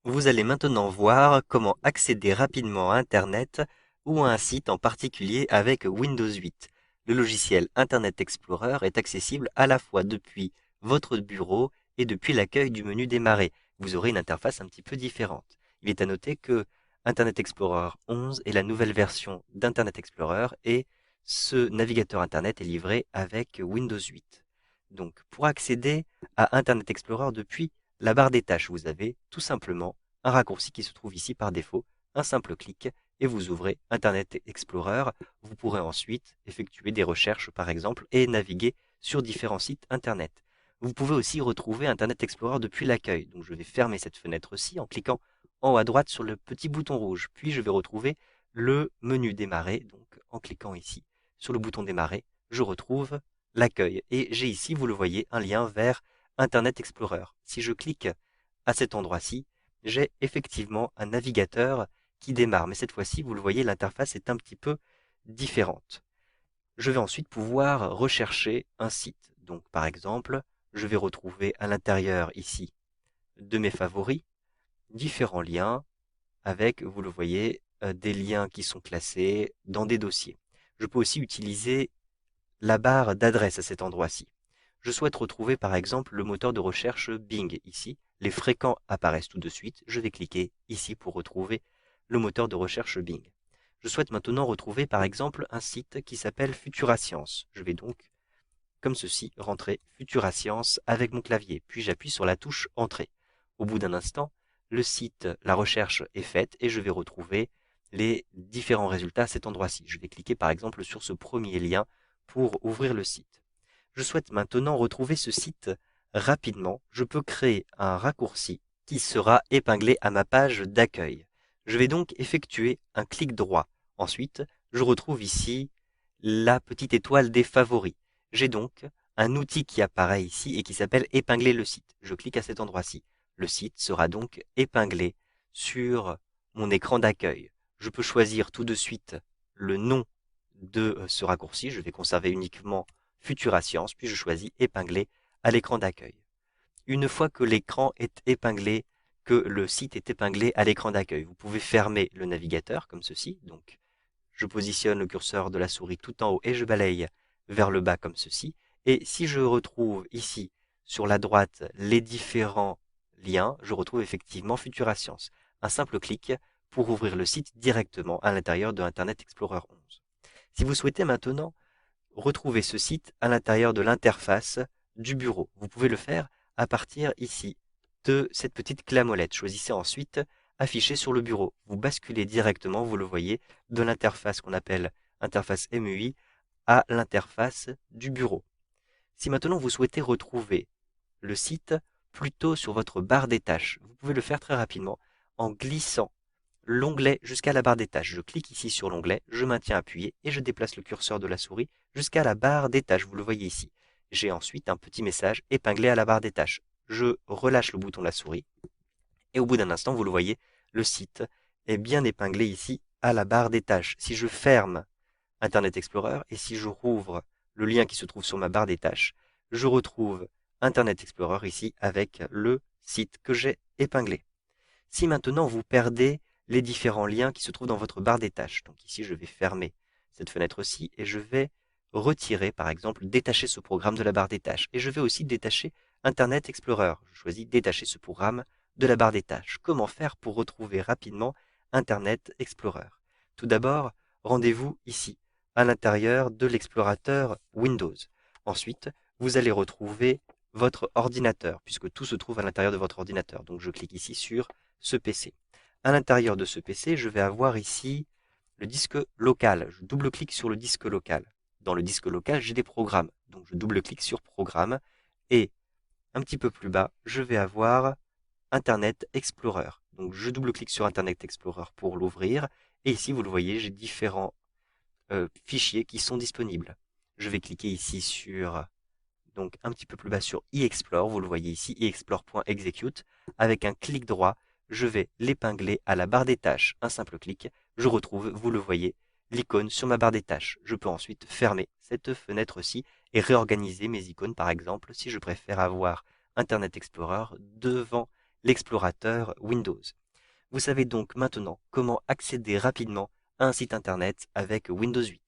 Vous allez maintenant voir comment accéder rapidement à Internet ou à un site en particulier avec Windows 8. Le logiciel Internet Explorer est accessible à la fois depuis votre bureau et depuis l'accueil du menu Démarrer. Vous aurez une interface un petit peu différente. Il est à noter que Internet Explorer 11 est la nouvelle version d'Internet Explorer et ce navigateur Internet est livré avec Windows 8. Donc, pour accéder à Internet Explorer depuis la barre des tâches, vous avez tout simplement un raccourci qui se trouve ici par défaut, un simple clic et vous ouvrez Internet Explorer. Vous pourrez ensuite effectuer des recherches par exemple et naviguer sur différents sites Internet. Vous pouvez aussi retrouver Internet Explorer depuis l'accueil. Donc je vais fermer cette fenêtre-ci en cliquant en haut à droite sur le petit bouton rouge. Puis je vais retrouver le menu démarrer. Donc en cliquant ici sur le bouton démarrer, je retrouve l'accueil. Et j'ai ici, vous le voyez, un lien vers Internet Explorer. Si je clique à cet endroit-ci, j'ai effectivement un navigateur qui démarre. Mais cette fois-ci, vous le voyez, l'interface est un petit peu différente. Je vais ensuite pouvoir rechercher un site. Donc par exemple, je vais retrouver à l'intérieur ici de mes favoris différents liens avec, vous le voyez, des liens qui sont classés dans des dossiers. Je peux aussi utiliser la barre d'adresse à cet endroit-ci. Je souhaite retrouver par exemple le moteur de recherche Bing ici. Les fréquents apparaissent tout de suite. Je vais cliquer ici pour retrouver le moteur de recherche Bing. Je souhaite maintenant retrouver par exemple un site qui s'appelle Futura Science. Je vais donc, comme ceci, rentrer Futura Science avec mon clavier, puis j'appuie sur la touche Entrée. Au bout d'un instant, le site, la recherche est faite et je vais retrouver les différents résultats à cet endroit-ci. Je vais cliquer par exemple sur ce premier lien pour ouvrir le site. Je souhaite maintenant retrouver ce site rapidement. Je peux créer un raccourci qui sera épinglé à ma page d'accueil. Je vais donc effectuer un clic droit. Ensuite, je retrouve ici la petite étoile des favoris. J'ai donc un outil qui apparaît ici et qui s'appelle épingler le site. Je clique à cet endroit-ci. Le site sera donc épinglé sur mon écran d'accueil. Je peux choisir tout de suite le nom de ce raccourci. Je vais conserver uniquement Futura Science, puis je choisis épingler à l'écran d'accueil. Une fois que l'écran est épinglé, que le site est épinglé à l'écran d'accueil, vous pouvez fermer le navigateur comme ceci. Donc, je positionne le curseur de la souris tout en haut et je balaye vers le bas comme ceci. Et si je retrouve ici sur la droite les différents liens, je retrouve effectivement Futura Science. Un simple clic pour ouvrir le site directement à l'intérieur de Internet Explorer 11. Si vous souhaitez maintenant retrouver ce site à l'intérieur de l'interface du bureau, vous pouvez le faire à partir ici de cette petite clé à molette. Choisissez ensuite afficher sur le bureau. Vous basculez directement, vous le voyez, de l'interface qu'on appelle interface MUI à l'interface du bureau. Si maintenant vous souhaitez retrouver le site plutôt sur votre barre des tâches, vous pouvez le faire très rapidement en glissant l'onglet jusqu'à la barre des tâches. Je clique ici sur l'onglet, je maintiens appuyé et je déplace le curseur de la souris jusqu'à la barre des tâches. Vous le voyez ici. J'ai ensuite un petit message épinglé à la barre des tâches. Je relâche le bouton de la souris et au bout d'un instant, vous le voyez, le site est bien épinglé ici à la barre des tâches. Si je ferme Internet Explorer et si je rouvre le lien qui se trouve sur ma barre des tâches, je retrouve Internet Explorer ici avec le site que j'ai épinglé. Si maintenant vous perdez les différents liens qui se trouvent dans votre barre des tâches, donc ici je vais fermer cette fenêtre-ci et je vais retirer, par exemple, détacher ce programme de la barre des tâches. Et je vais aussi détacher Internet Explorer. Je choisis détacher ce programme de la barre des tâches. Comment faire pour retrouver rapidement Internet Explorer? Tout d'abord, rendez-vous ici, à l'intérieur de l'explorateur Windows. Ensuite, vous allez retrouver votre ordinateur, puisque tout se trouve à l'intérieur de votre ordinateur. Donc je clique ici sur ce PC. À l'intérieur de ce PC, je vais avoir ici le disque local. Je double-clique sur le disque local. Dans le disque local, j'ai des programmes. Donc je double-clique sur Programme et un petit peu plus bas, je vais avoir Internet Explorer. Donc je double-clique sur Internet Explorer pour l'ouvrir et ici, vous le voyez, j'ai différents fichiers qui sont disponibles. Je vais cliquer ici sur, donc un petit peu plus bas sur eExplore, vous le voyez ici, eexplore.execute. Avec un clic droit, je vais l'épingler à la barre des tâches. Un simple clic, je retrouve, vous le voyez, l'icône sur ma barre des tâches. Je peux ensuite fermer cette fenêtre-ci et réorganiser mes icônes, par exemple, si je préfère avoir Internet Explorer devant l'explorateur Windows. Vous savez donc maintenant comment accéder rapidement à un site internet avec Windows 8.